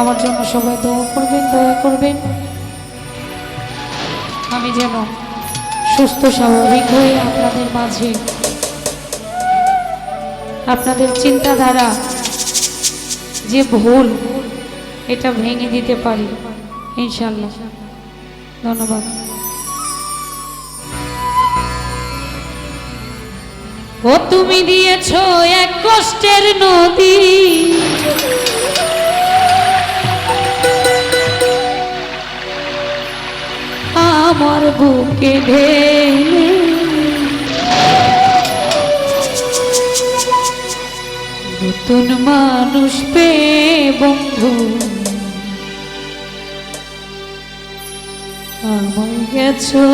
আমার জন্য সবাই দোয়া করবেন, দয়া করবেন আমি যেন সুস্থ স্বাভাবিক হয়ে আপনাদের মাঝে আপনাদের চিন্তাধারা যে ভুল এটা ভেঙে দিতে পারি ইনশাআল্লাহ। ধন্যবাদ। ও তুমি দিয়েছো এক কষ্টের নদী, আমার বুকে ঢেলে নতুন মানুষ পেয়ে বন্ধু আমায় গেছো।